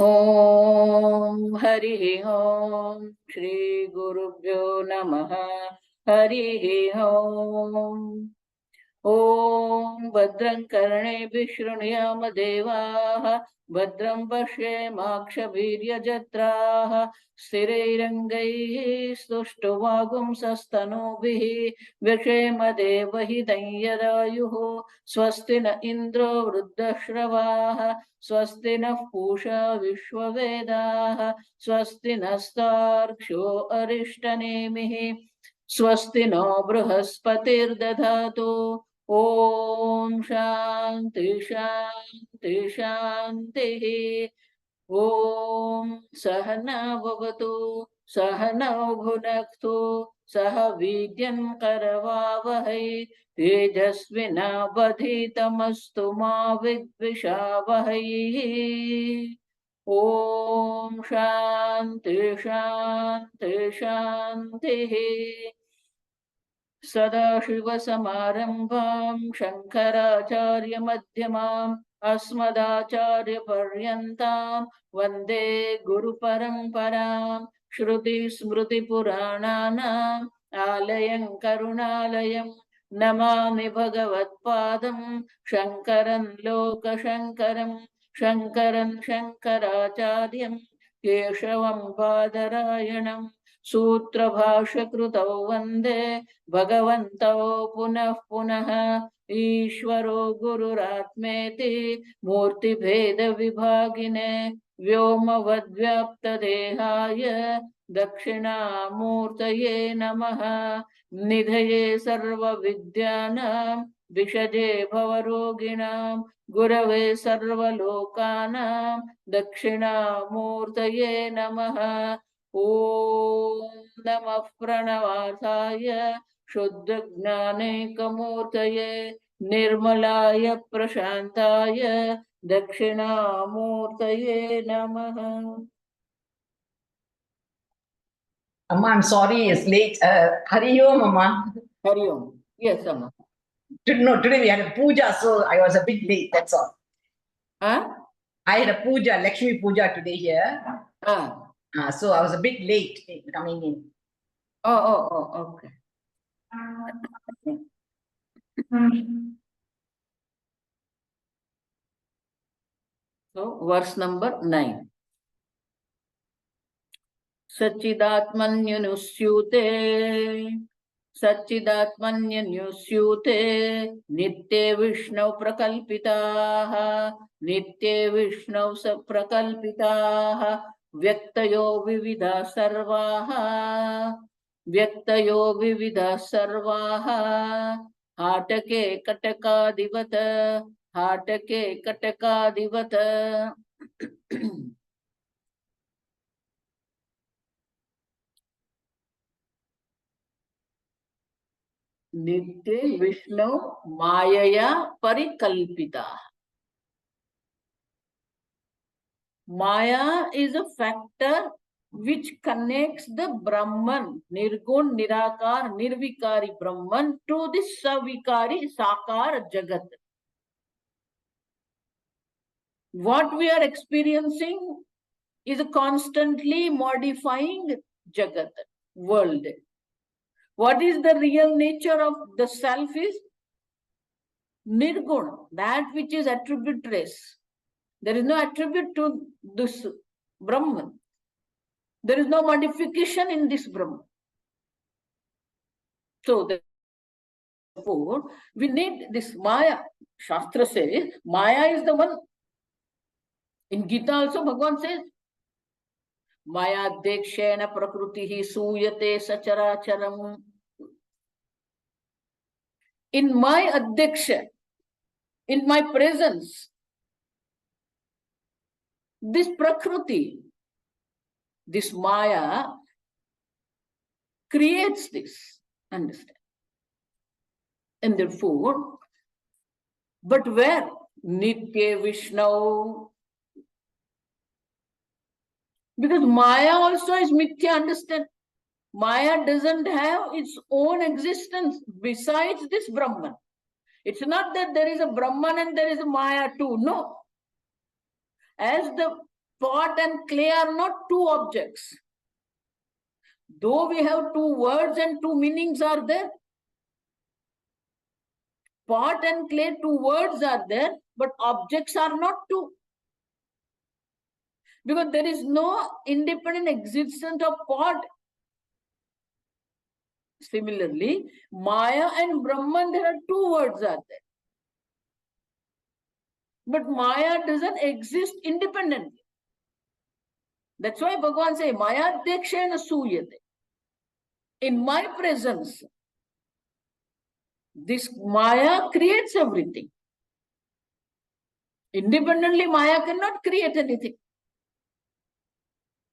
Om Hari Om Shri Gurubhyo Namaha Hari Om Om Bhadram Karne Vishruniyam Devaha Bhadram Pashyemakshabhirya Jatraha Sthirairangai Stushtovagum Sastanubhihi Vishema Devahi Danyadayuho Swastina Indro Vruddashravaha Swasti nः पूषा विश्ववेदाः स्वस्ति नस्तार्क्ष्यो अरिष्टनेमिः स्वस्ति no बृहस्पतिर्दधातु ॐ शान्ति शान्ति शान्तिः ॐ सहना भवतु सहनौ भुनक्तु सह वीर्यं करवावहै तेजस्विनावधीतमस्तु मा विद्विषावहै ॐ शान्ति शान्ति शान्तिः सदाशिवसमारम्भां शङ्कराचार्यमध्यमाम् अस्मदाचार्यपर्यन्तां वन्दे गुरुपरम्पराम् श्रुतिस्मृतिपुराणानाम् आलयं करुणालयं नमामि भगवत्पादं शङ्करं लोकशङ्करं शङ्करं शङ्कराचार्यं केशवं बादरायणं सूत्रभाष्यकृतौ वन्दे भगवन्तौ पुनः पुनः ईश्वरो गुरुरात्मेति मूर्तिभेदविभागिने व्योमवद्व्याप्तदेहाय दक्षिणामूर्तये नमः निधये सर्वविद्यानां विषजे भवरोगिणां गुरवे सर्वलोकानां दक्षिणामूर्तये नमः ॐ नमः प्रणवार्थाय शुद्धज्ञानैकमूर्तये निर्मलाय प्रशान्ताय दक्षिणामूर्तये नमः. Amma, I'm sorry, it's late. Hari Om, Amma. Hari Om. Yes, Amma. No, today we had a puja, so I was a bit late, that's all. Huh? I had a puja, Lakshmi puja today here. So I was a bit late coming in. Oh, okay. So, verse number 9. Sachidatmanyunusyute Sachidatmanyunusyute Nitye Vishnu Prakalpitaha Nitye Vishnu Prakalpitaha Vyaktayo Vividha Sarvaha Vyaktayo Vividha Sarvaha Hatake Kataka Divata Hatake Kataka Divata. Nitye Vishnu Mayaya Parikalpita. Maya is a factor which connects the Brahman, Nirgun, Nirakar, Nirvikari Brahman to the Savikari Sakar Jagat. What we are experiencing is a constantly modifying Jagat, world. What is the real nature of the self is Nirgun, that which is attributeless. There is no attribute to this Brahman. There is no modification in this Brahman. So therefore, we need this Maya. Shastra says, Maya is the one. In Gita also, Bhagavan says, Maya dekshena prakrutihi suyate sacharacharam. In my addeksha, in my presence, this Prakriti, this Maya creates this, understand? And therefore, but where? Nitya Vishnu. Because Maya also is Mithya, understand? Maya doesn't have its own existence besides this Brahman. It's not that there is a Brahman and there is a Maya too. No. As the pot and clay are not two objects. Though we have two words and two meanings are there. Pot and clay, two words are there, but objects are not two. Because there is no independent existence of pot. Similarly, Maya and Brahman, there are two words are there. But Maya doesn't exist independently. That's why Bhagavan says, Maya dekshena suyate. In my presence, this Maya creates everything. Independently, Maya cannot create anything.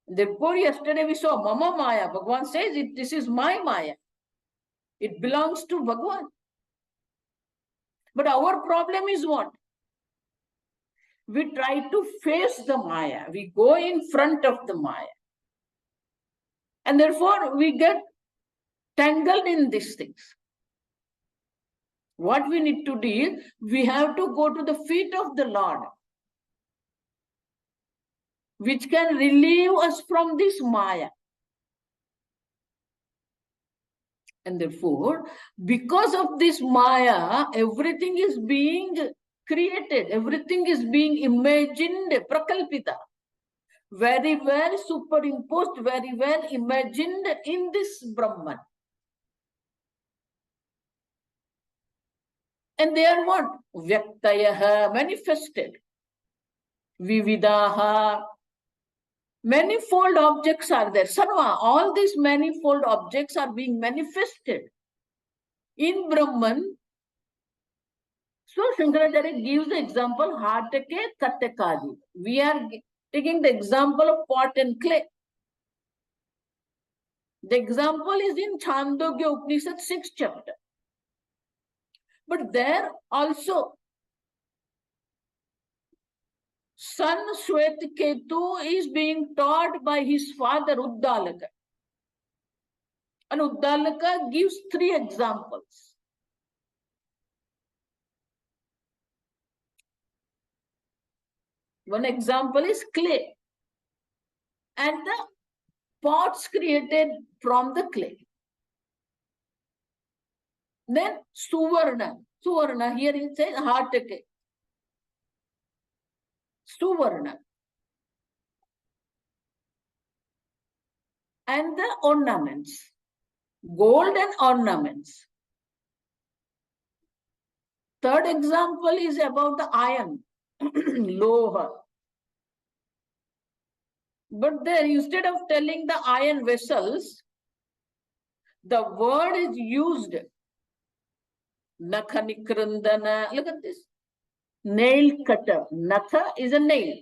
Therefore, yesterday we saw Mama Maya. Bhagavan says, this is my Maya. It belongs to Bhagavan. But our problem is what? We try to face the Maya. We go in front of the Maya. And therefore, we get tangled in these things. What we need to do is, we have to go to the feet of the Lord, which can relieve us from this Maya. And therefore, because of this Maya, everything is being created, everything is being imagined, prakalpita, very well superimposed, very well imagined in this Brahman. And they are what? Vyaktayaha, manifested. Vividaha, manifold objects are there. Sarva, all these manifold objects are being manifested in Brahman. So Shankaracharya gives the example, Hatake Katakadi. We are taking the example of pot and clay. The example is in Chandogya Upanishad 6th chapter. But there also, son Shwetketu is being taught by his father Uddalaka. And Uddalaka gives 3 examples. One example is clay and the pots created from the clay. Then Suvarna. Suvarna, here it says Hatake. Suvarna. And the ornaments. Gold and ornaments. Third example is about the iron. Loha. But there, instead of telling the iron vessels, the word is used. Nakha Nikrandana. Look at this. Nail cutter. Nakha is a nail.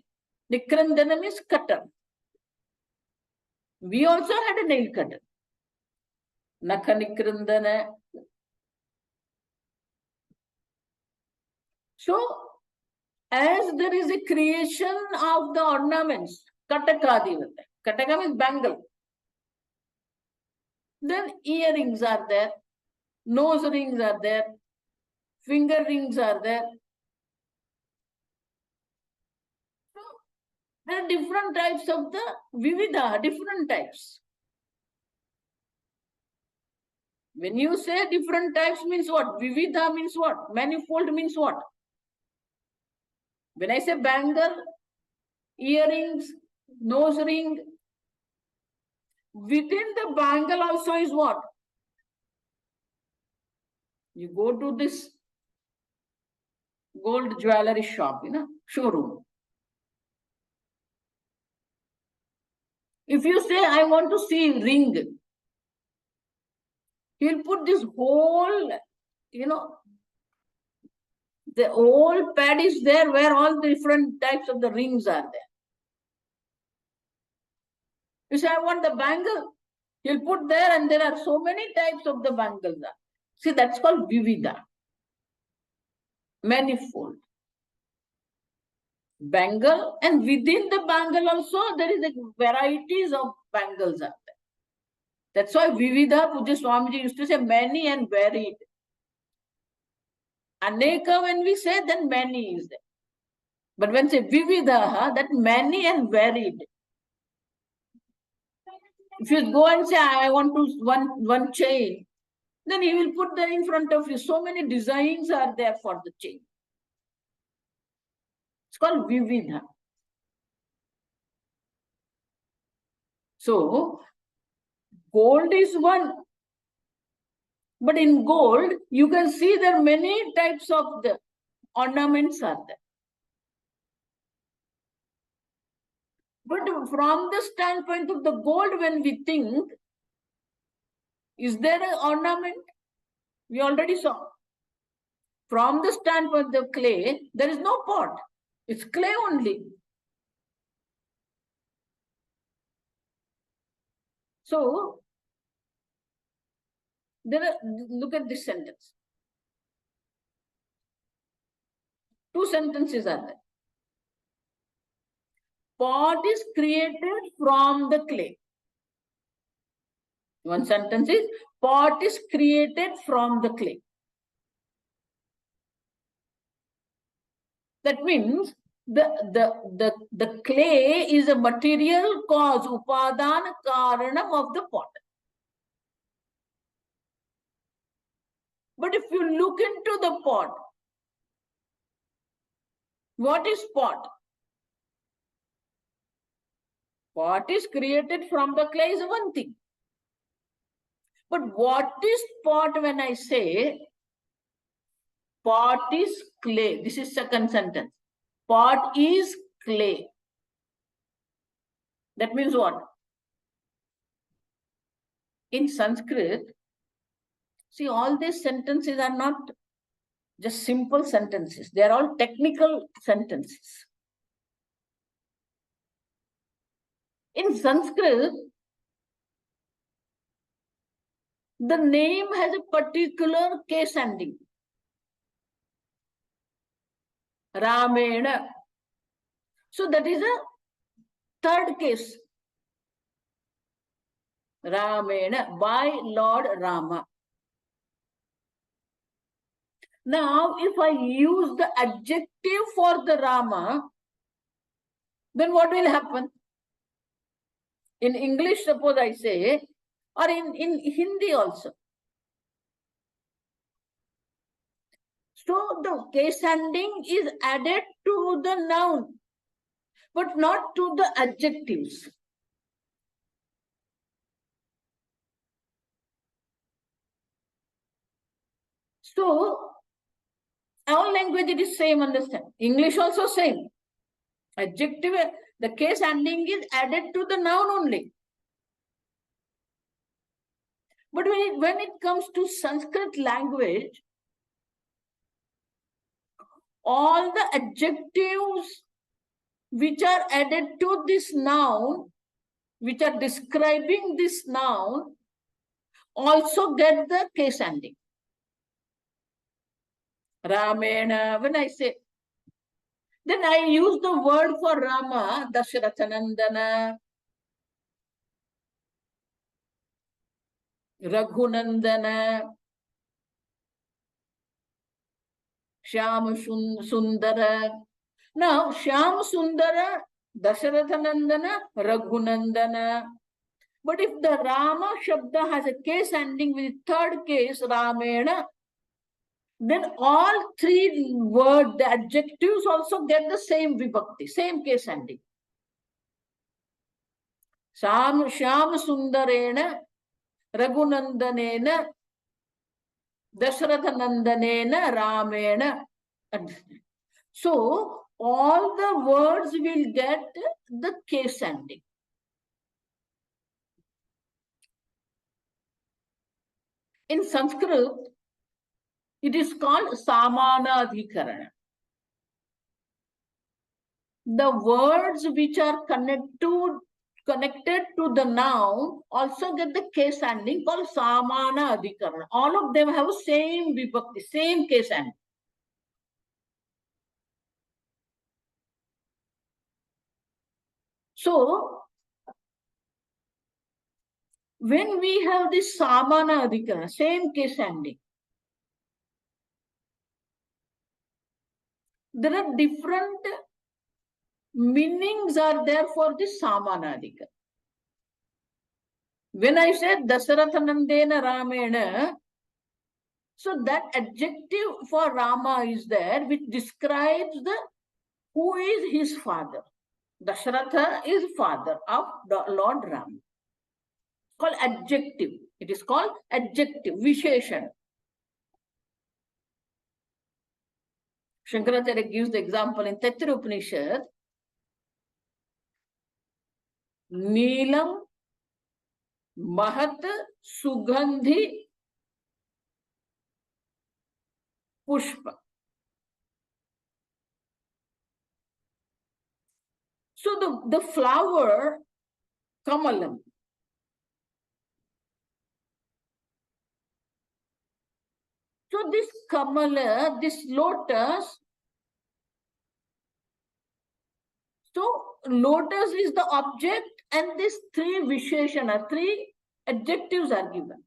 Nikrandana means cutter. We also had a nail cutter. Nakha Nikrandana. So, as there is a creation of the ornaments, Katakadi, Kataka means bangle. Then earrings are there, nose rings are there, finger rings are there. So, there are different types of the Vividha, different types. When you say different types means what? Vividha means what? Manifold means what? When I say bangle, earrings, nose ring, within the bangle also is what? You go to this gold jewelry shop, showroom. If you say, I want to see ring, he'll put this whole, the whole pad is there where all the different types of the rings are there. You say, I want the bangle. He'll put there and there are so many types of the bangles. See, that's called Vividha. Manifold. Bangle, and within the bangle also there is varieties of bangles are there. That's why Vividha, Pujya Swamiji used to say many and varied. Aneka when we say, then many is there. But when say vividaha, that many and varied. If you go and say, I want to one chain, then he will put that in front of you. So many designs are there for the chain. It's called vividha. So, gold is one. But in gold, you can see there are many types of the ornaments are there. But from the standpoint of the gold, when we think, is there an ornament? We already saw. From the standpoint of clay, there is no pot. It's clay only. So, look at this sentence. Two sentences are there. Pot is created from the clay. One sentence is, pot is created from the clay. That means the clay is a material cause, upadana karanam of the pot. But if you look into the pot, what is pot? Pot is created from the clay is one thing. But what is pot when I say pot is clay? This is second sentence. Pot is clay. That means what? In Sanskrit, see, all these sentences are not just simple sentences. They are all technical sentences. In Sanskrit, the name has a particular case ending. Ramena. So that is a third case. Ramena, by Lord Rama. Now, if I use the adjective for the Rama, then what will happen? In English, suppose I say, or in Hindi also. So the case ending is added to the noun, but not to the adjectives. So all language it is same, understand? English also same. Adjective, the case ending is added to the noun only. But when it comes to Sanskrit language, all the adjectives which are added to this noun, which are describing this noun, also get the case ending. Ramena, when I say, then I use the word for Rama, Dashrathanandana, Raghunandana, Shyam Sundara. Now, Shyam Sundara, Dasharathanandana, Raghunandana. But if the Rama Shabda has a case ending with third case, Ramena, then all three words, the adjectives also get the same vibhakti, same case ending. Shyam Sundarena, Raghunandanena, Dasharathanandanena, Ramena. So, all the words will get the case ending. In Sanskrit, it is called Samana Adhikarana. The words which are connected to the noun also get the case ending called Samana Adhikarana. All of them have the same vibhakti, same case ending. So, when we have this Samana Adhikarana, same case ending, there are different meanings are there for the Samanadika. When I say Dasarathanandena Ramena, so that adjective for Rama is there, which describes who is his father. Dasharatha is father of Lord Rama. It's called adjective. It is called adjective, Visheshan. Shankaracharya gives the example in Taittiriya Upanishad. Neelam Mahat Sugandhi Pushpa. So the flower, Kamalam. So this Kamala, this lotus, so lotus is the object and these three Visheshana, three adjectives are given.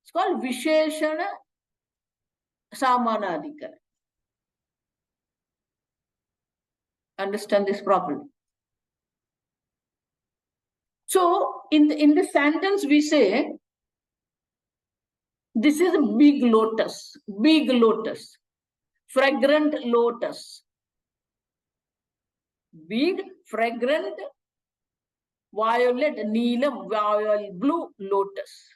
It's called Visheshana Samanadikara. Understand this properly. So in the sentence we say, this is a big lotus, fragrant lotus. Big, fragrant, violet, neelam, violet, blue lotus.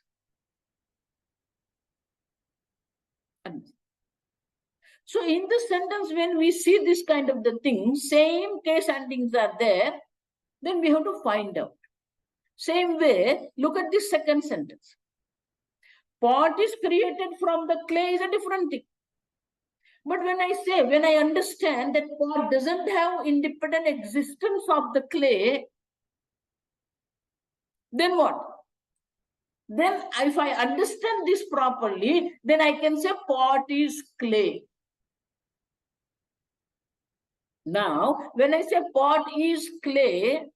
So in this sentence, when we see this kind of the thing, same case endings are there, then we have to find out. Same way, look at this second sentence. Pot is created from the clay is a different thing. But when I understand that pot doesn't have independent existence of the clay, then what? Then if I understand this properly, then I can say pot is clay. Now, when I say pot is clay,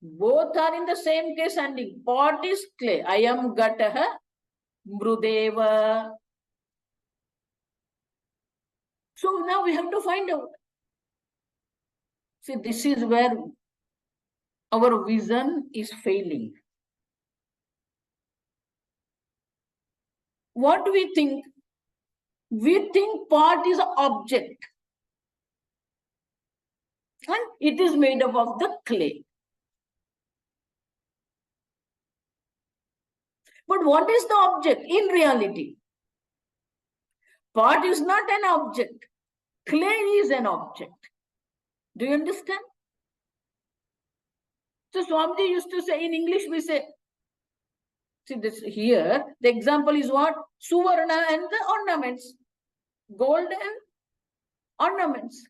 both are in the same case ending. Pot is clay. I am Gataha, Mrudeva. So now we have to find out. See, this is where our vision is failing. What do we think? We think pot is an object. And it is made up of the clay. But what is the object in reality? Pot is not an object. Clay is an object. Do you understand? So Swamiji used to say, in English we say, see this here, the example is what? Suvarna and the ornaments. Gold and ornaments.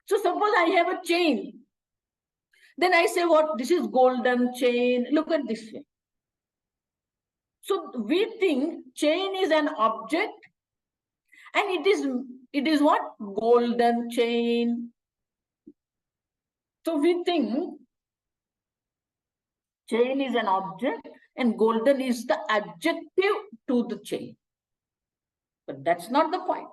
So suppose I have a chain. Then I say what? This is golden chain. Look at this way. So we think chain is an object and it is what? Golden chain. So we think chain is an object and golden is the adjective to the chain. But that's not the point.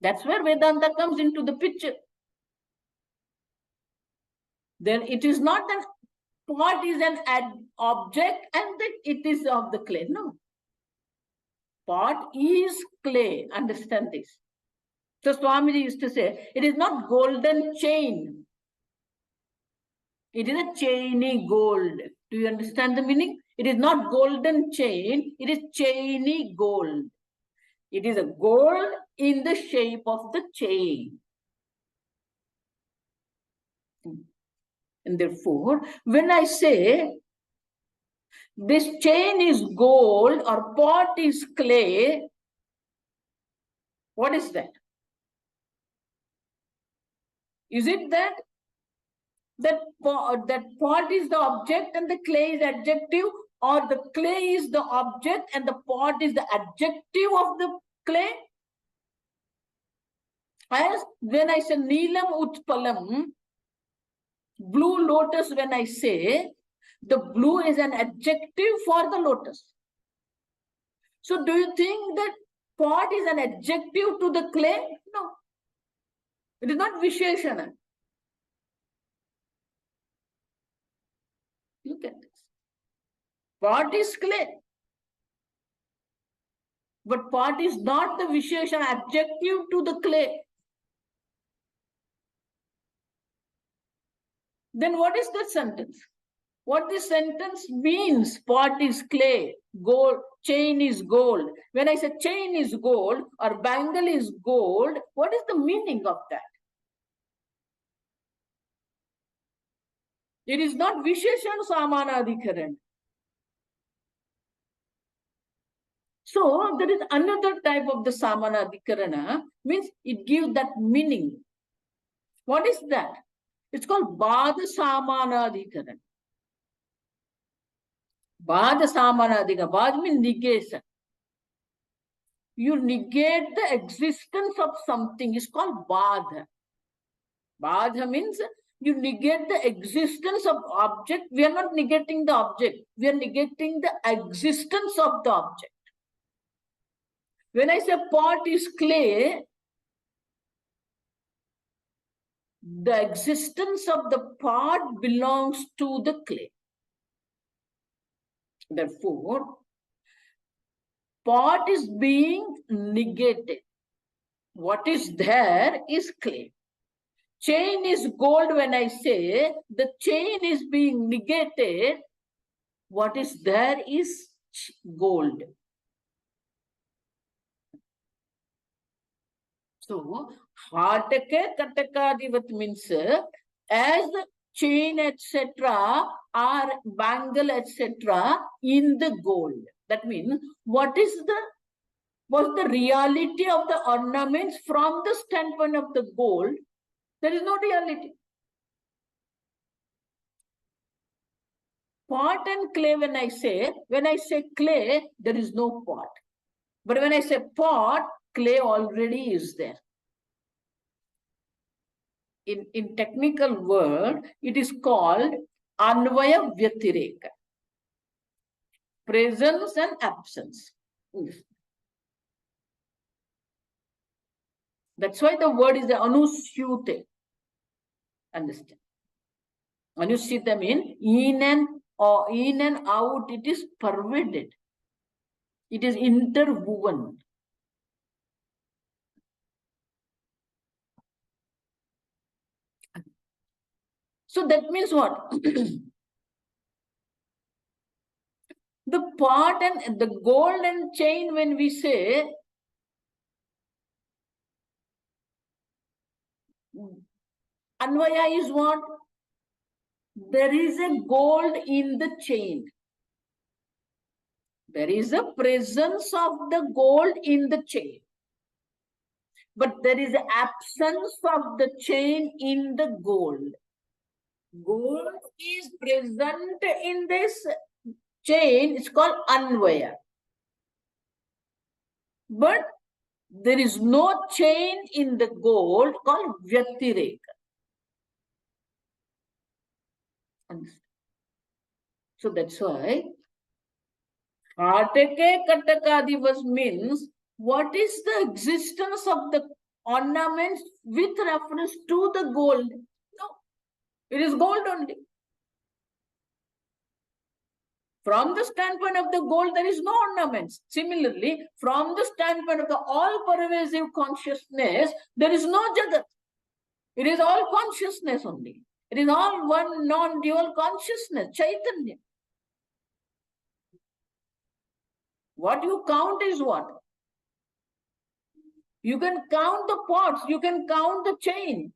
That's where Vedanta comes into the picture. Then it is not that pot is an object and that it is of the clay. No. Pot is clay. Understand this. So Swamiji used to say, it is not golden chain. It is a chainy gold. Do you understand the meaning? It is not golden chain. It is chainy gold. It is a gold in the shape of the chain. And therefore, when I say this chain is gold or pot is clay, what is that? Is it that pot is the object and the clay is adjective, or the clay is the object and the pot is the adjective of the clay? As when I say Neelam Utpalam, blue lotus, when I say, the blue is an adjective for the lotus. So do you think that Pot is an adjective to the clay? No. It is not Visheshana. Look at this. Pot is clay. But pot is not the Visheshana adjective to the clay. Then what is that sentence? What this sentence means? Pot is clay, gold, chain is gold. When I say chain is gold or bangle is gold, what is the meaning of that? It is not Visheshan Samanadhikaran. So there is another type of the Samanadhikarana, means it gives that meaning. What is that? It's called Bada Samanadhikaran. Bada Samanadhikaran. Bada means negation. You negate the existence of something. It's called Bada. Bada means you negate the existence of object. We are not negating the object. We are negating the existence of the object. When I say pot is clay, the existence of the pot belongs to the clay. Therefore, pot is being negated. What is there is clay. Chain is gold. When I say the chain is being negated, what is there is gold. So, Hatake Katakadivat means as the chain, etc., or bangle, etc., in the gold. That means, what's the reality of the ornaments from the standpoint of the gold? There is no reality. Pot and clay, when I say clay, there is no pot. But when I say pot, clay already is there. In technical word, it is called Anvaya Vyatireka. Presence and absence. That's why the word is the Anusyute. Understand? Anusyute means in and out, it is pervaded. It is interwoven. So that means what? The pot and the gold and chain, when we say, Anvaya is what? There is a gold in the chain. There is a presence of the gold in the chain. But there is an absence of the chain in the gold. Gold is present in this chain. It's called Anvaya. But there is no chain in the gold called Vyatireka. So that's why Hatake Katakadivas means what is the existence of the ornaments with reference to the gold? No, it is gold only. From the standpoint of the gold, there is no ornaments. Similarly, from the standpoint of the all-pervasive consciousness, there is no Jagat. It is all consciousness only. It is all one non-dual consciousness, Chaitanya. What you count is what? You can count the pots, you can count the chain.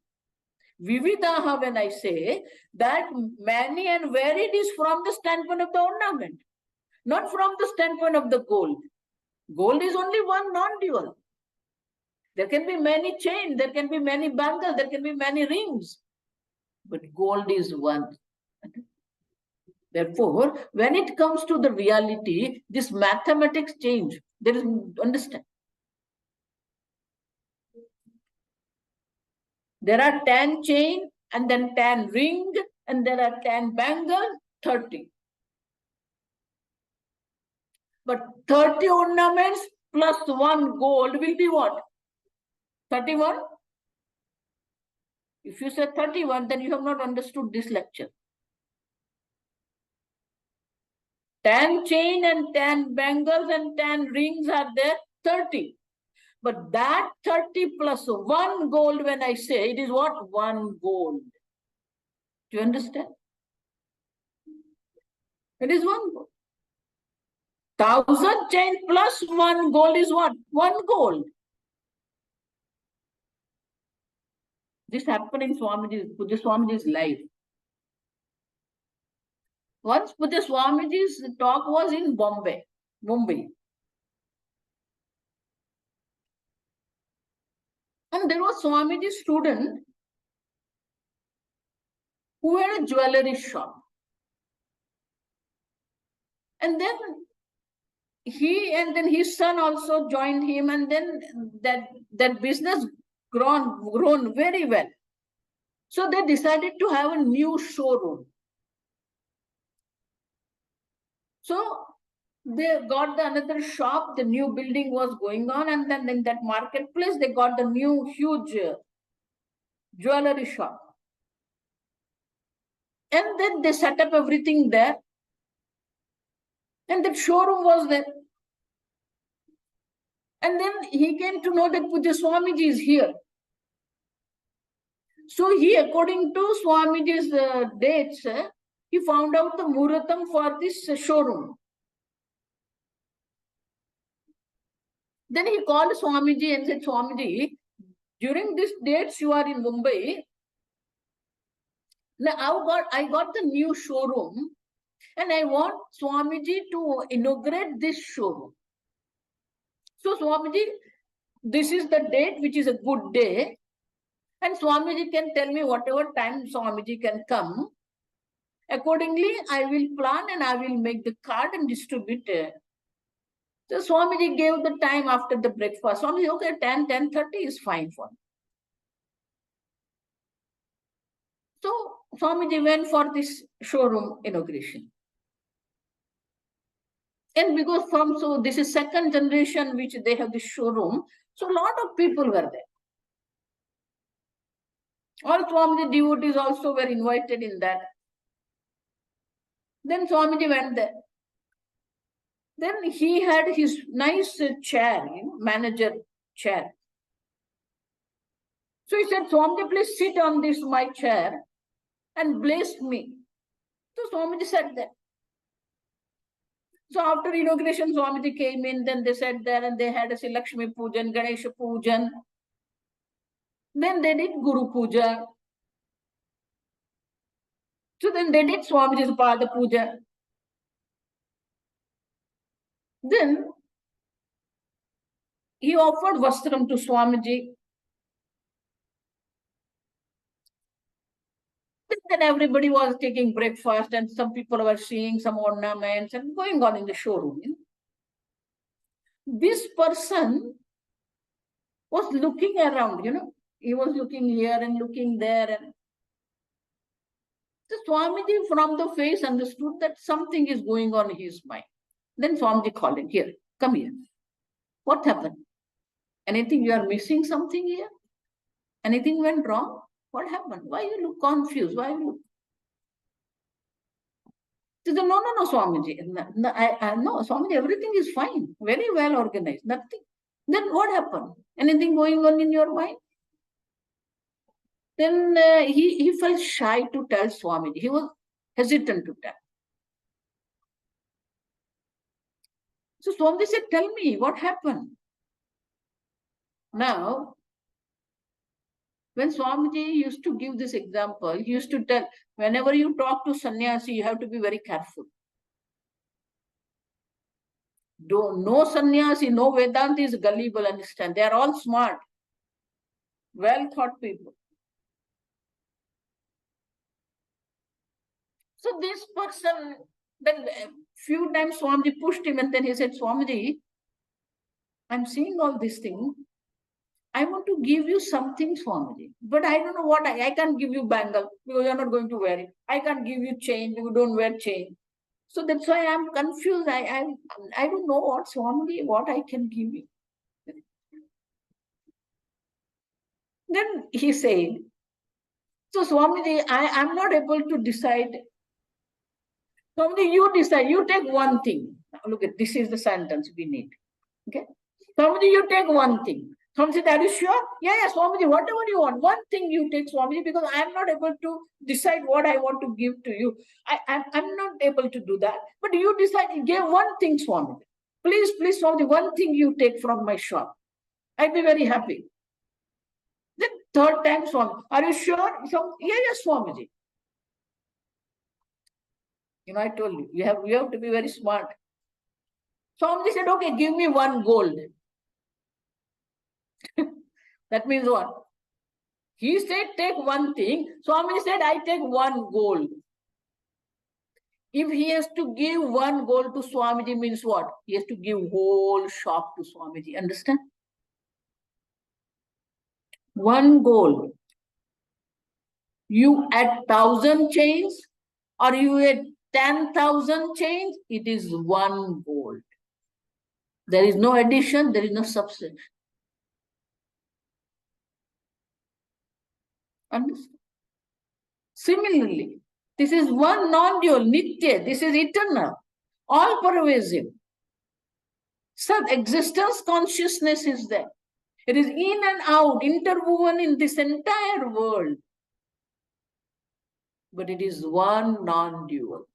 Vividaha, when I say that many and varied is from the standpoint of the ornament, not from the standpoint of the gold. Gold is only one non-dual. There can be many chains, there can be many bangles, there can be many rings, but gold is one. Therefore, when it comes to the reality, this mathematics change. There is, understand. There are 10 chain and then 10 ring and there are 10 bangles, 30. But 30 ornaments, plus 1 gold will be what? 31? If you say 31, then you have not understood this lecture. 10 chain and 10 bangles and 10 rings are there, 30. But that 30 plus 1 gold, when I say, it is what? 1 gold. Do you understand? It is 1 gold. 1,000 chain plus 1 gold is what? 1 gold. This happened in Puja Swamiji's life. Once Puja Swamiji's talk was in Mumbai. And there was Swamiji's student who had a jewelry shop. And then his son also joined him, and then that business grown very well. So they decided to have a new showroom. So they got another shop, the new building was going on, and then in that marketplace, they got the new huge jewelry shop. And then they set up everything there. And that showroom was there. And then he came to know that Puja Swamiji is here. So he, according to Swamiji's dates, he found out the Muratam for this showroom. Then he called Swamiji and said, Swamiji, during these dates you are in Mumbai. Now I got the new showroom and I want Swamiji to inaugurate this showroom. So Swamiji, this is the date which is a good day. And Swamiji can tell me whatever time Swamiji can come. Accordingly, I will plan and I will make the card and distribute it. So Swamiji gave the time after the breakfast. Swamiji, okay, 10:30 is fine for me. So Swamiji went for this showroom inauguration. And because this is second generation which they have this showroom, so a lot of people were there. All Swamiji devotees also were invited in that. Then Swamiji went there. Then he had his nice chair, manager chair. So he said, Swamiji, please sit on this my chair and bless me. So Swamiji sat there. So after inauguration, Swamiji came in, then they sat there and they had a Lakshmi Pujan, Ganesha Pujan. Then they did Guru Puja. So then they did Swamiji's Pada Puja. Then he offered Vastram to Swamiji. Then everybody was taking breakfast and some people were seeing some ornaments and going on in the showroom. This person was looking around, he was looking here and looking there. And the Swamiji from the face understood that something is going on in his mind. Then Swamiji called him, here, come here. What happened? Anything, you are missing something here? Anything went wrong? What happened? Why you look confused? Why you look? He said, no, Swamiji. No, Swamiji, everything is fine. Very well organized. Nothing. Then what happened? Anything going on in your mind? Then he felt shy to tell Swamiji. He was hesitant to tell. So Swamiji said, tell me, what happened? Now, when Swamiji used to give this example, he used to tell, whenever you talk to sannyasi, you have to be very careful. No sannyasi, no Vedanta is gullible, understand. They are all smart, well-thought people. So this person, then a few times Swamiji pushed him and then he said, Swamiji, I'm seeing all these things. I want to give you something, Swamiji, but I don't know what. I can't give you bangle because you're not going to wear it. I can't give you chain. You don't wear chain. So that's why I'm confused. I don't know what Swamiji, what I can give you. Then he said, so Swamiji, I'm not able to decide. Swamiji, you decide. You take one thing. Now, look at this is the sentence we need. Okay. Swamiji, you take one thing. Swamiji said, are you sure? Yeah, Swamiji, whatever you want. One thing you take, Swamiji, because I'm not able to decide what I want to give to you. I'm not able to do that. But you decide, give one thing, Swamiji. Please, Swamiji, one thing you take from my shop. I'd be very happy. Then third time, Swamiji, are you sure? Yeah, Swamiji. I told you, you have to be very smart. Swamiji said, okay, give me one gold. That means what? He said, take one thing. Swamiji said, I take one gold. If he has to give one gold to Swamiji means what? He has to give whole shop to Swamiji. Understand? One gold. You add 1,000 chains or you add 10,000 chains, it is one gold. There is no addition, there is no subtraction. Understand? Similarly, this is one non-dual, nitya. This is eternal, all-pervasive. So existence consciousness is there. It is in and out, interwoven in this entire world. But it is one non-dual.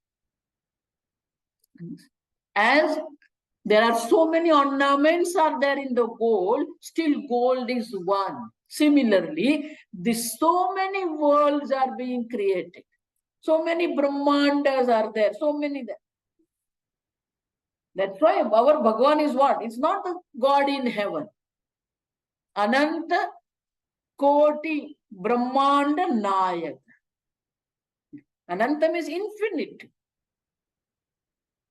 As there are so many ornaments are there in the gold, still gold is one. Similarly, so many worlds are being created. So many Brahmandas are there. So many there. That's why our Bhagavan is what? It's not the God in heaven. Ananta Koti Brahmanda Nayak. Anantam is infinite.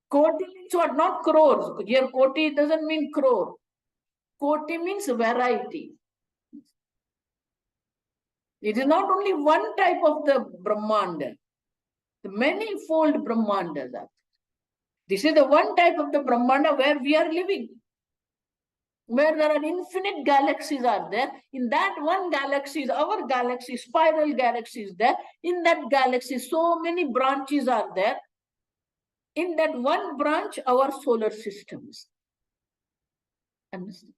Koti means what? Not crores. Here Koti doesn't mean crore. Koti means variety. It is not only one type of the Brahmanda. The many-fold Brahmandas are. This is the one type of the Brahmanda where we are living. Where there are infinite galaxies are there. In that one galaxy, our galaxy, spiral galaxy is there. In that galaxy, so many branches are there. In that one branch, our solar systems. Understand?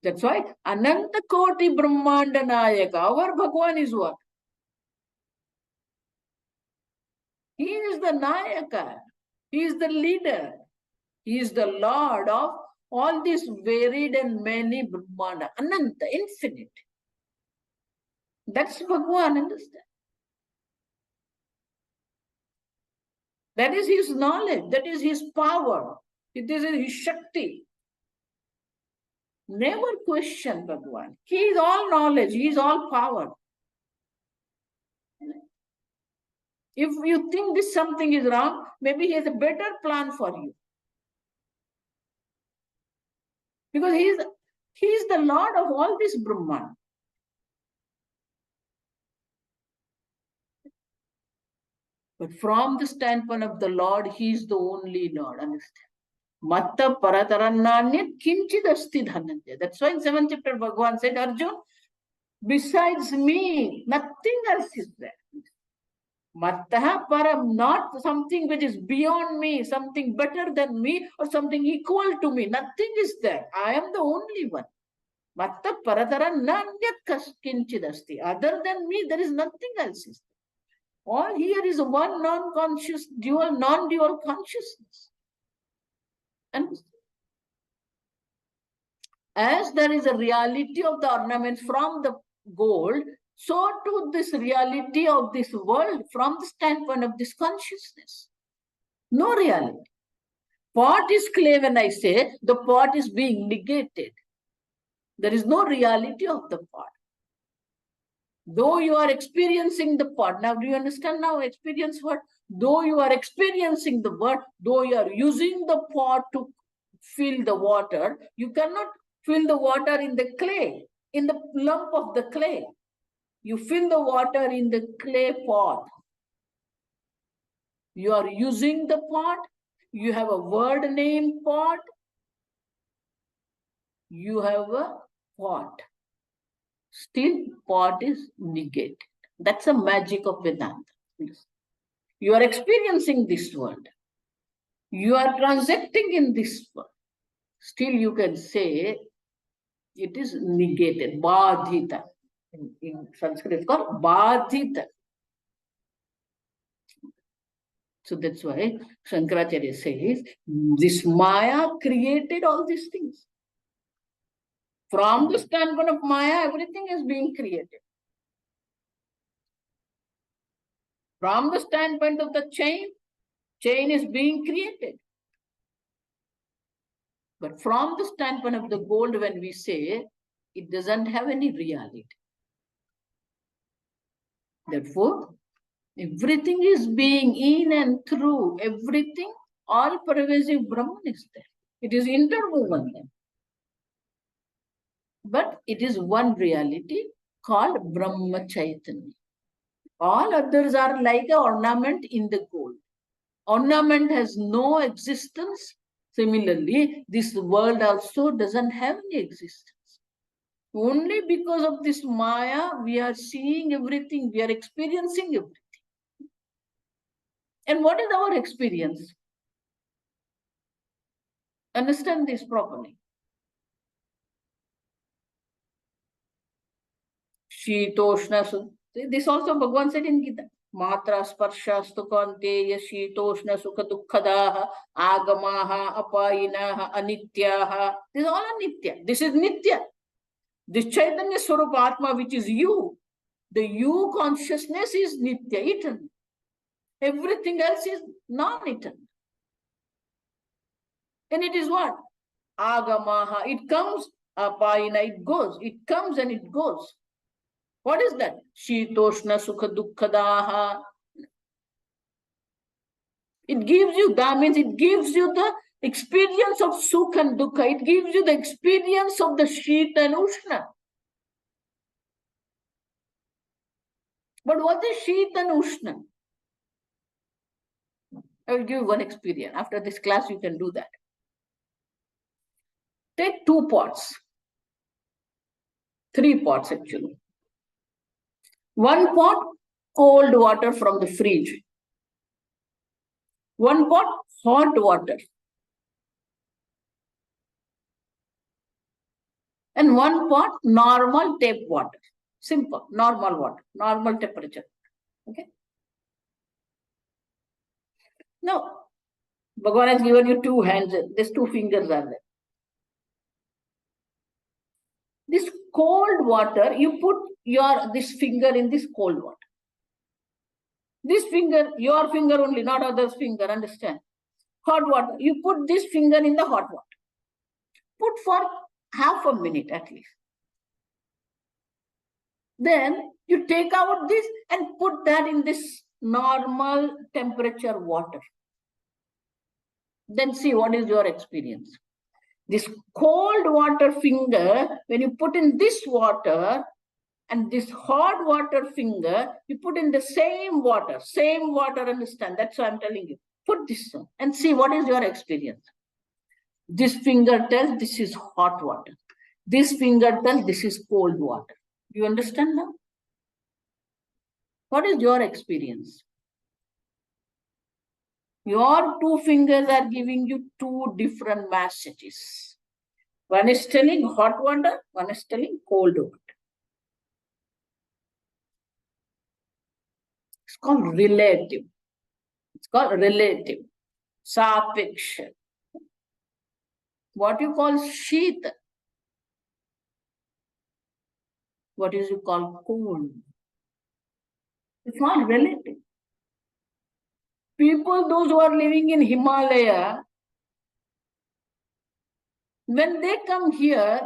That's why Ananta Koti Brahmanda Nayaka, our Bhagwan is what? He is the Nayaka. He is the leader. He is the Lord of all these varied and many Brahmanda. Ananta, infinite. That's Bhagwan, understand? That is his knowledge. That is his power. It is his Shakti. Never question Bhagwan. He is all knowledge. He is all power. If you think this something is wrong, maybe he has a better plan for you. Because he is the Lord of all this Brahman. But from the standpoint of the Lord, he is the only Lord. Understand? Matta paratarannanyat kinchid asti dhananjaya. That's why in 7th chapter, Bhagavan said, Arjun, besides me, nothing else is there. Mattaha param, not something which is beyond me, something better than me, or something equal to me. Nothing is there. I am the only one. Matta paratarannanyat kinchid asti. Other than me, there is nothing else. All here is one non-conscious, non-dual consciousness. And as there is a reality of the ornaments from the gold, so too this reality of this world from the standpoint of this consciousness. No reality. Pot is clay when I say the pot is being negated. There is no reality of the pot. Though you are experiencing the pot. Now, do you understand now? Experience what? Though you are experiencing the word, though you are using the pot to fill the water, you cannot fill the water in the clay, in the lump of the clay. You fill the water in the clay pot. You are using the pot. You have a word name pot. You have a pot. Still, pot is negated. That's the magic of Vedanta. You are experiencing this world. You are transacting in this world. Still, you can say it is negated. Badhita. In Sanskrit, it's called Badhita. So that's why Shankaracharya says, this Maya created all these things. From the standpoint of Maya, everything is being created. From the standpoint of the chain is being created. But from the standpoint of the gold, when we say, it doesn't have any reality. Therefore, everything is being in and through everything, all pervasive Brahman is there. It is interwoven there. But it is one reality called Brahma Chaitanya. All others are like an ornament in the gold. Ornament has no existence. Similarly, this world also doesn't have any existence. Only because of this Maya, we are seeing everything, we are experiencing everything. And what is our experience? Understand this properly. Shitoshna. This also Bhagavan said in Gita. Matra sparsha stukanteya shitoshna sukha dukkhadaha agamaha apayinaha anityaha. This is all anitya. This is nitya. This Chaitanya Swarupa Atma, which is you, the you consciousness is nitya, eternal. Everything else is non-eternal. And it is what? Agamaha. It comes, apayina, it goes. It comes and it goes. What is that? Shitoshna sukha dukkhadaha. It gives you, that means it gives you the experience of sukha and dukkha. It gives you the experience of the shita and ushna. But what is shita and ushna? I will give you one experience. After this class, you can do that. Take 2 pots. 3 pots actually. 1 pot, cold water from the fridge. 1 pot, hot water. And 1 pot, normal tap water. Simple, normal water, normal temperature. Okay. Now, Bhagavan has given you 2 hands. These 2 fingers are there. This cold water, you put this finger in this cold water. This finger, your finger only, not others' finger, understand? Hot water, you put this finger in the hot water. Put for half a minute at least. Then you take out this and put that in this normal temperature water. Then see what is your experience. This cold water finger, when you put in this water, and this hot water finger, you put in the same water, understand? That's what I'm telling you. Put this on and see what is your experience. This finger tells this is hot water. This finger tells this is cold water. You understand now? What is your experience? Your 2 fingers are giving you 2 different messages. One is telling hot water, one is telling cold water. It's called relative. It's called relative. Sapeksha. What you call sheet? What is you call cold? It's not relative. People, those who are living in Himalaya, when they come here,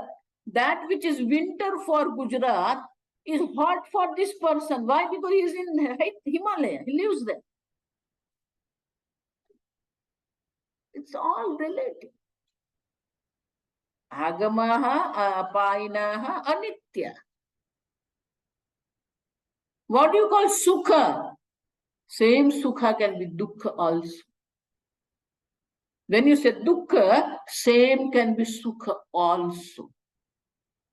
that which is winter for Gujarat is hot for this person. Why? Because he is in Himalaya. He lives there. It's all relative. Agamaha, apayinaha, anitya. What do you call sukha? Same sukha can be dukkha also. When you say dukkha, same can be sukha also.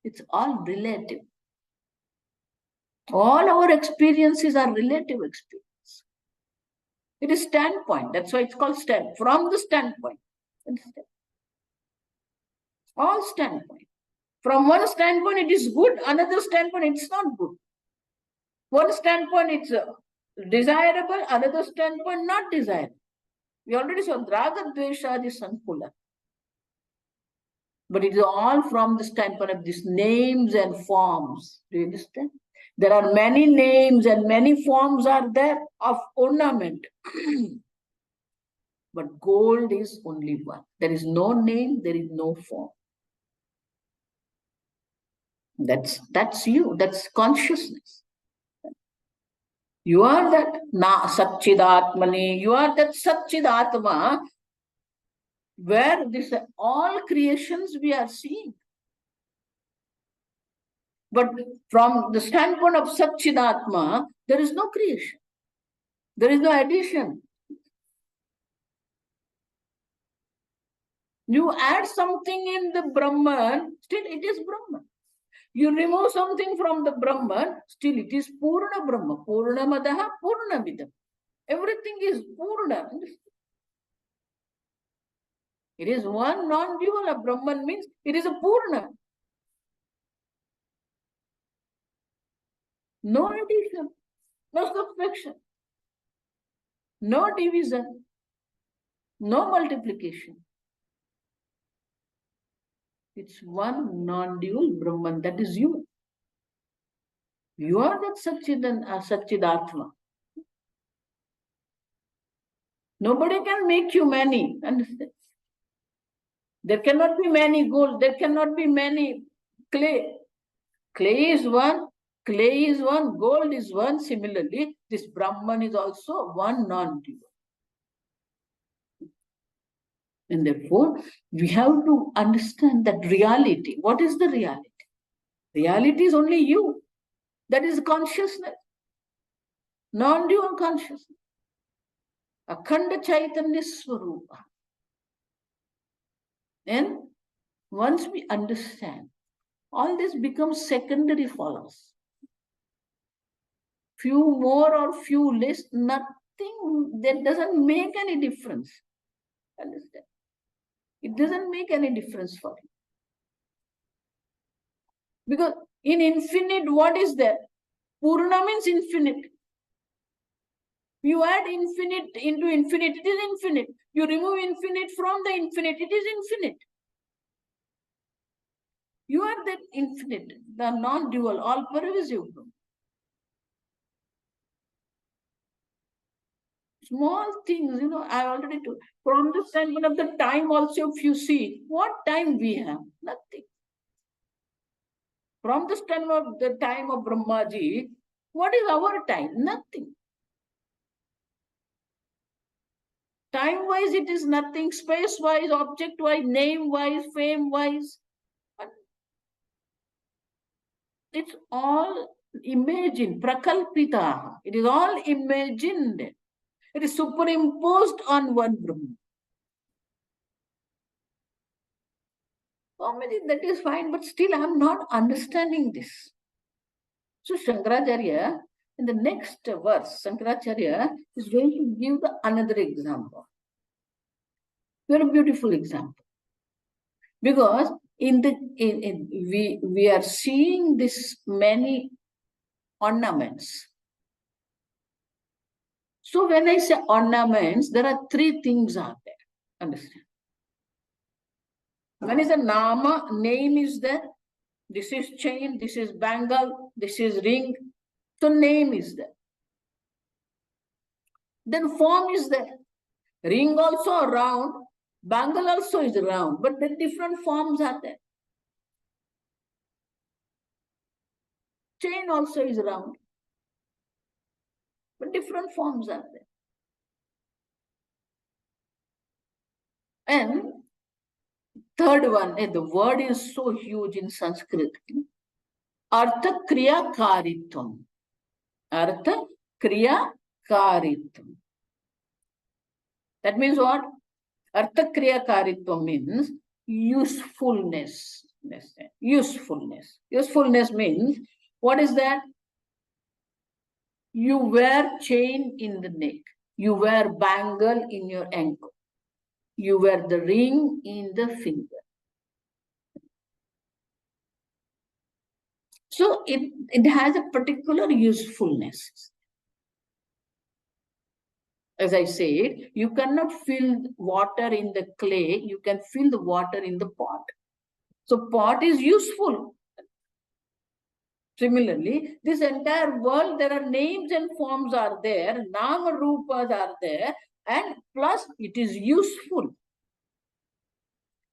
It's all relative. All our experiences are relative experience. It is standpoint. That's why it's called stand. From the standpoint. Understand? All standpoint. From one standpoint, it is good. Another standpoint, it's not good. One standpoint, it's desirable. Another standpoint, not desirable. We already saw Raga Dveshadi Sankula. But it is all from the standpoint of these names and forms. Do you understand? There are many names and many forms are there of ornament. But gold is only one. There is no name, there is no form. That's you, that's consciousness. You are that Satchidatmani, you are that Satchidatma, where this all creations we are seeing. But from the standpoint of Satchidatma, there is no creation. There is no addition. You add something in the Brahman, still it is Brahman. You remove something from the Brahman, still it is Purna Brahma. Purna Madaha, Purna Vidam. Everything is Purna. It is one non-dual. A Brahman means it is a Purna. No addition, no subtraction, no division, no multiplication. It's one non-dual Brahman, that is you. You are that Satchidatma. Nobody can make you many, understand? There cannot be many gold, there cannot be many clay. Clay is one, gold is one. Similarly, this Brahman is also one non-dual. And therefore, we have to understand that reality. What is the reality? Reality is only you. That is consciousness. Non-dual consciousness. Akhanda Chaitanya Swarupa. And once we understand, all this becomes secondary for us. Few more or few less, nothing, that doesn't make any difference. Understand? It doesn't make any difference for you. Because in infinite, what is there? Purna means infinite. You add infinite into infinite, it is infinite. You remove infinite from the infinite, it is infinite. You are that infinite, the non-dual, all-pervasive. Small things, I already told. From the standpoint of the time also, if you see, what time we have? Nothing. From the standpoint of the time of Brahmaji, what is our time? Nothing. Time-wise, it is nothing. Space-wise, object-wise, name-wise, fame-wise. It's all imagined, prakalpita. It is all imagined. It is superimposed on one Brahman. That is fine, but still I am not understanding this. So Shankaracharya, in the next verse, Shankaracharya is going to give another example. Very beautiful example. Because we are seeing this many ornaments. So when I say ornaments, there are three things are there. Understand? One is a nama, name is there. This is chain, this is bangle, this is ring. So name is there. Then form is there. Ring also round, bangle also is round, but the different forms are there. Chain also is round, but different forms are there. And third one, the word is so huge in Sanskrit. Artha Kriya Karitvam. Artha Kriya karitvam. That means what? Arthakriya karitvam means usefulness. Usefulness. Usefulness means, what is that? You wear chain in the neck. You wear bangle in your ankle. You wear the ring in the finger. So it has a particular usefulness. As I said, you cannot fill water in the clay. You can fill the water in the pot. So pot is useful. Similarly, this entire world, there are names and forms are there, nama rupas are there, and plus it is useful.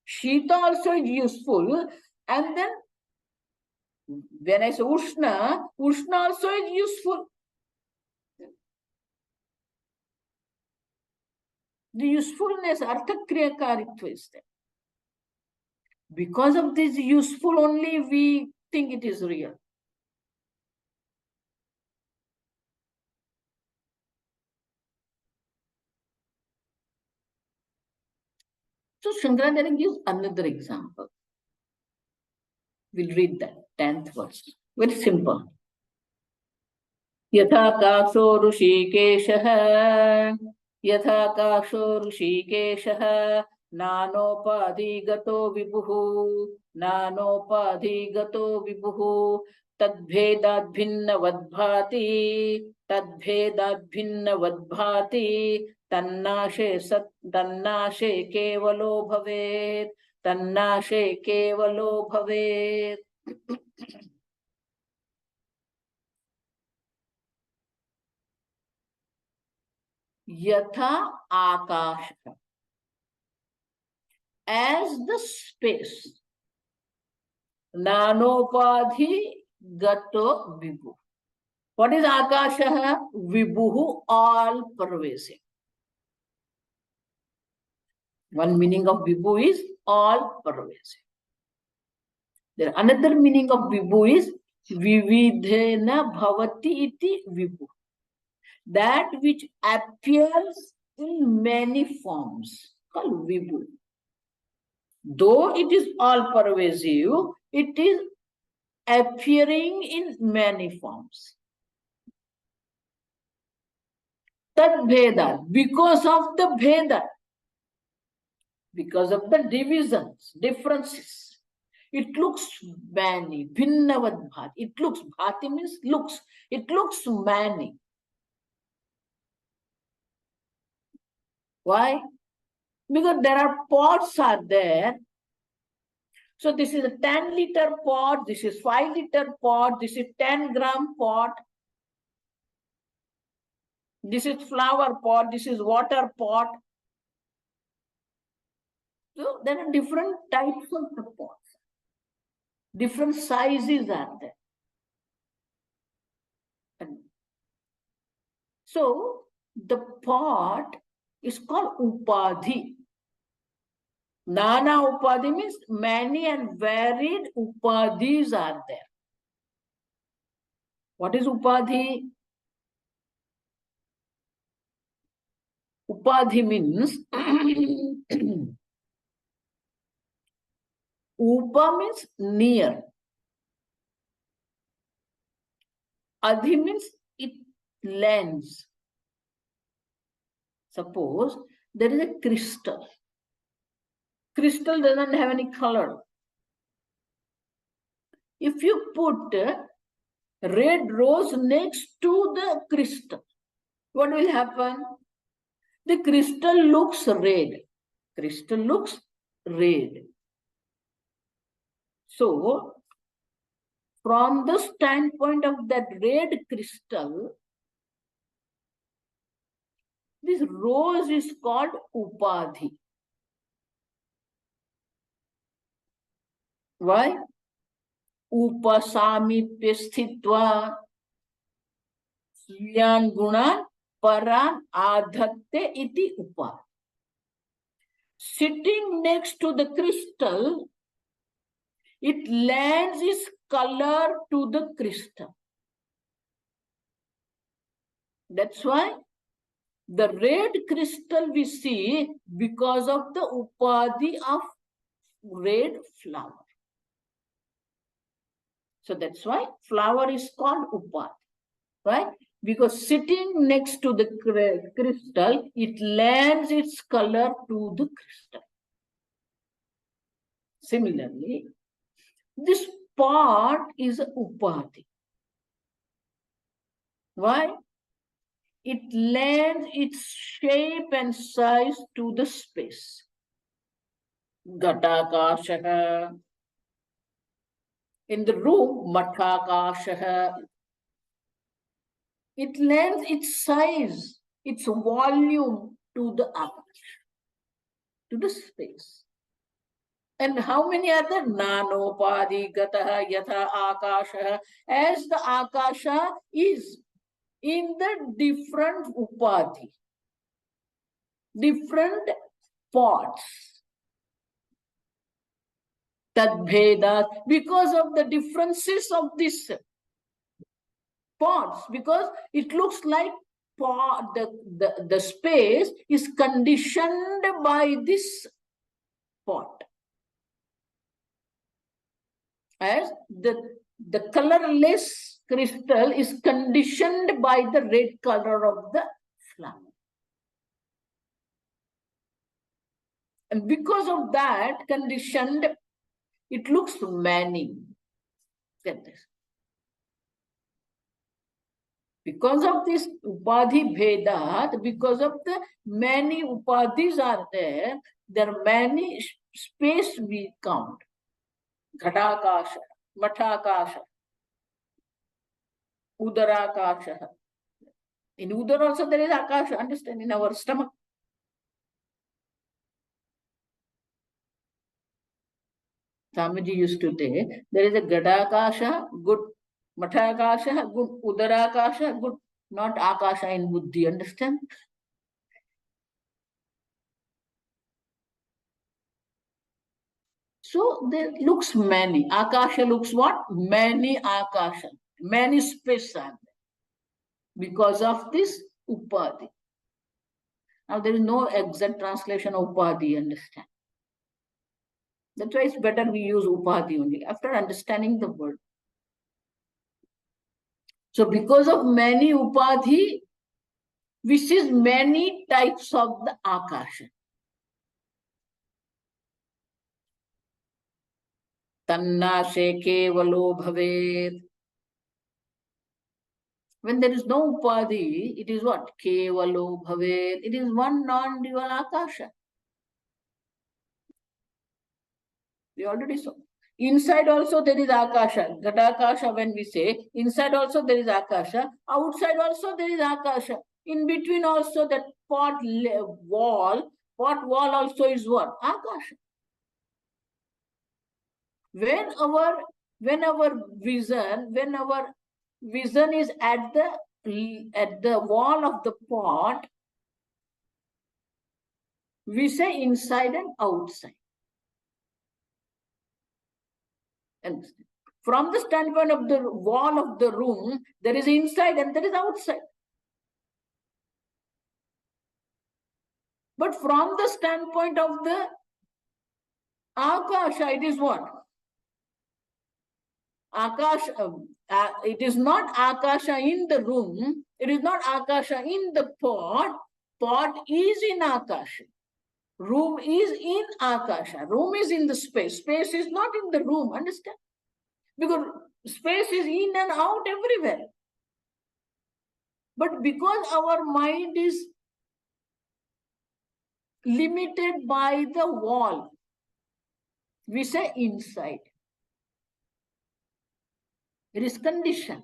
Shita also is useful, and then when I say Ushna, Ushna also is useful. The usefulness, Arthakriyakaritva is there. Because of this useful only, we think it is real. So Shankaracharya gives another example. We'll read that 10th verse. Very simple. यथा काक्षो ऋषिकेशः नानोपाधिगतो विभुः तद्भेदाद्भिन्नवद्भाति तन्नाशे केवलो भवेत् Yatha Akasha, as the space, Nanopadhi Gato Vibhu. What is Akasha? Vibhuhu, all pervasive. One meaning of Vibhu is all pervasive. There another meaning of Vibhu is Vividhena Bhavati iti Vibhu. That which appears in many forms, called Vibhu. Though it is all pervasive, it is appearing in many forms. Tad Bheda, because of the Bheda, because of the divisions, differences, it looks many. Bhinnavad bhati. It looks, bhati means looks. It looks many. Why? Because there are pots are there. So this is a 10-liter pot, this is 5-liter pot, this is 10-gram pot. This is flower pot, this is water pot. So there are different types of the pots. Different sizes are there. So the pot is called Upadhi. Nana Upadhi means many and varied Upadhis are there. What is Upadhi? Upadhi means Upa means near. Adhi means it lends. Suppose there is a crystal. Crystal doesn't have any color. If you put red rose next to the crystal, what will happen? The crystal looks red. Crystal looks red. So, from the standpoint of that red crystal, this rose is called Upadhi. Why? Upasamipya sthitva sviyan gunan paran adhatte iti upa. Sitting next to the crystal, it lends its color to the crystal. That's why the red crystal we see because of the upadhi of red flower. So that's why flower is called upadhi, right? Because sitting next to the crystal, it lends its color to the crystal. Similarly, this pot is a upadhi. Why? It lends its shape and size to the space. Ghatakashaha. In the room, mathakashaha. It lends its size, its volume to the akash, to the space. And how many are there? Nanopadi gataha yatha akasha. As the akasha is in the different upadhi, different pots. Tadbhedat, because of the differences of this pots, because it looks like pot, the space is conditioned by this pot. As the colorless crystal is conditioned by the red color of the flower. And because of that conditioned, it looks many. Get this. Because of this upadhi bhedat, because of the many upadhis are there are many space we count. Ghatakasha, mathakasha, udarakasha. In udara also there is akasha, understand, in our stomach. Swamiji used to say, there is a Gadakasha, good Mathakasha, good Udarakasha, good not Akasha in Buddhi, understand? So there looks many. Akasha looks what? Many Akasha, many space are there because of this Upadhi. Now there is no exact translation of Upadhi, understand? That's why it's better we use Upadhi only after understanding the word. So because of many Upadhi, we see many types of the Akasha. Tannashe kevalo bhavet. When there is no upadhi, it is what? Kevalo bhavet. It is one non-dual akasha. We already saw. Inside also there is akasha. Ghatakasha when we say, inside also there is akasha. Outside also there is akasha. In between also that pot wall also is what? Akasha. When our vision is at the wall of the pot, we say inside and outside. And from the standpoint of the wall of the room, there is inside and there is outside. But from the standpoint of the akasha, it is what? Akasha, it is not akasha in the room, it is not akasha in the pot. Pot is in akasha. Room is in akasha. Room is in the space. Space is not in the room, understand? Because space is in and out everywhere. But because our mind is limited by the wall, we say inside. It is conditioned.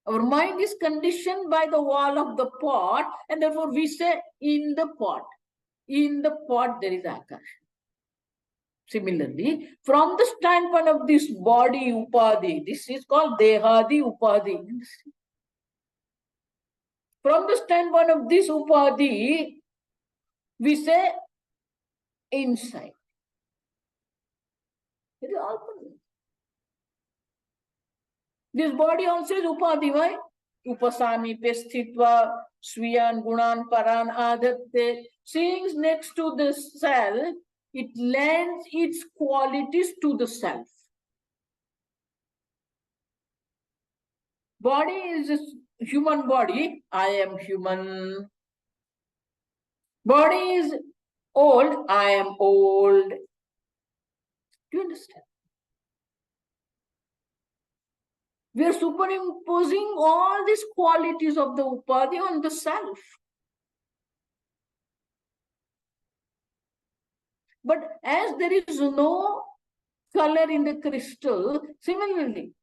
Our mind is conditioned by the wall of the pot, and therefore we say in the pot. In the pot there is akasha. Similarly, from the standpoint of this body upadhi, this is called dehadi upadhi. From the standpoint of this upadhi, we say inside. It is all. This body also is upadhi. Why? Upasamipe sthitva sviyan gunan paran adatte. Seeing next to the self, it lends its qualities to the self. Body is a human body. I am human. Body is old. I am old. Do you understand? We are superimposing all these qualities of the upadhi on the self. But as there is no color in the crystal, similarly,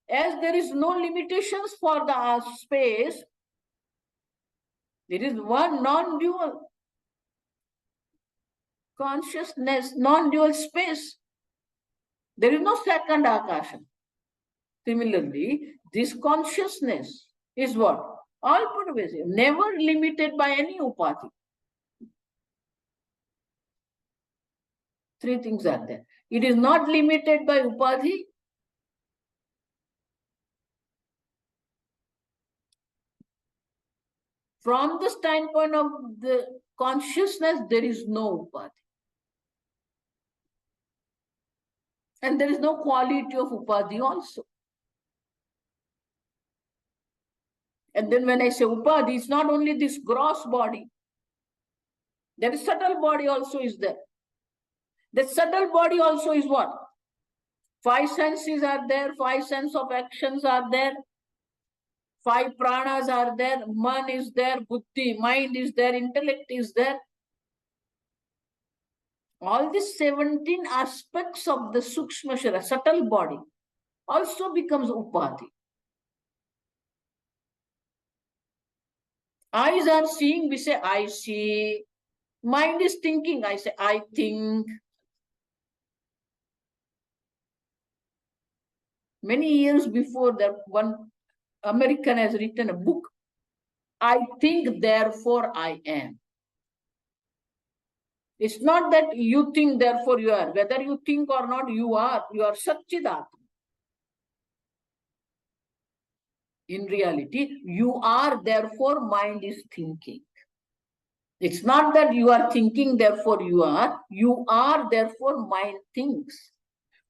as there is no limitations for the space, there is one non-dual consciousness, non-dual space. There is no second akasha. Similarly, this consciousness is what? All pervasive, never limited by any upadhi. Three things are there. It is not limited by upadhi. From the standpoint of the consciousness, there is no upadhi. And there is no quality of upadhi also. And then when I say upadhi, it's not only this gross body. There is subtle body also is there. The subtle body also is what? Five senses are there, five sense of actions are there, five pranas are there, man is there, buddhi, mind is there, intellect is there. All these 17 aspects of the sukshma shara, subtle body, also becomes upadhi. Eyes are seeing, we say I see. Mind is thinking, I say I think. Many years before that, one American has written a book, I think, therefore I am. It's not that you think, therefore you are. Whether you think or not, you are Satchidatma. In reality, you are, therefore mind is thinking. It's not that you are thinking, therefore you are. You are, therefore mind thinks.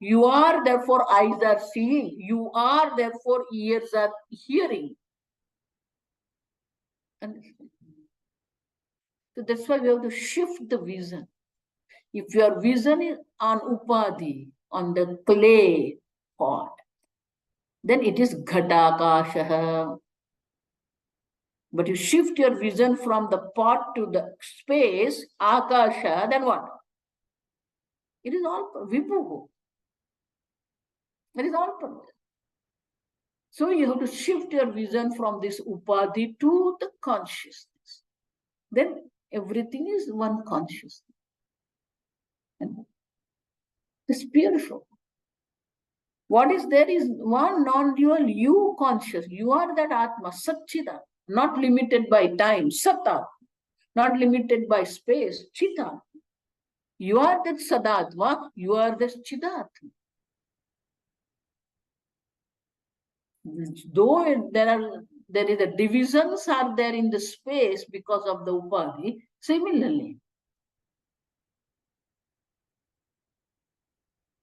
You are, therefore eyes are seeing. You are, therefore ears are hearing. And so that's why we have to shift the vision. If your vision is on upadhi, on the clay pot, then it is ghatakasha. But you shift your vision from the pot to the space, akasha, then what? It is all vibhu. It is all permanent. So you have to shift your vision from this upadhi to the consciousness. Then everything is one consciousness. And it's beautiful. What is there is one non-dual you conscious. You are that Atma, Satchida, not limited by time, Satta, not limited by space, Chita. You are that Sadatma, you are that Chidatma. Though there is a divisions are there in the space because of the upadhi, similarly,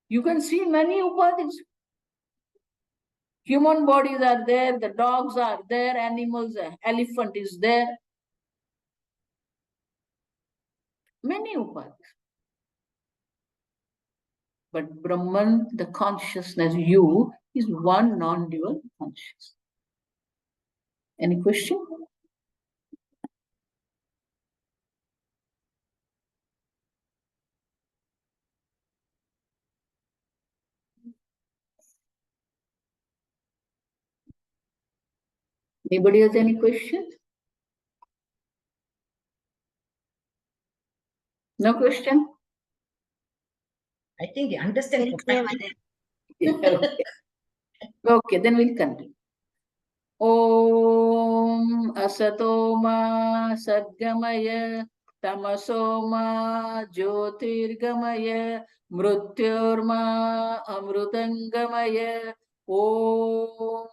you can see many upadhis. Human bodies are there, the dogs are there, animals, elephant is there. Many upadhis. But Brahman, the consciousness, you, is one non-dual consciousness. Any question? Anybody has any questions? No question? I think you understand. Okay, then we'll continue. Om Asatoma Sadgamaya Tamasoma Jyotirgamaya Mrityorma Amrutangamaya Om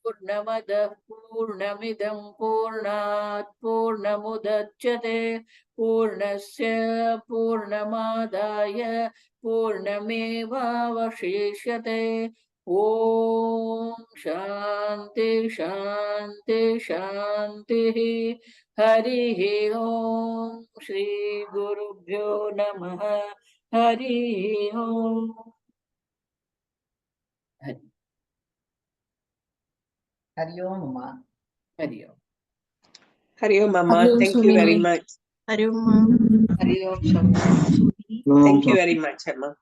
Purnamadah Purnamidam Purnat Purnamudachyate Purnasya Purnamadaya Purnamevavashishyate. Om Shanti Shanti Shanti. Hari Om. Shri Gurubhyo Namaha. Hari Om. Hari Om, Mama. Hari Om. Hari Om, Mama. Hari Om, Thank you very Swamini. much. Hari Om, Ma'am. Hari Om, Swamini. Thank you very much, Amma.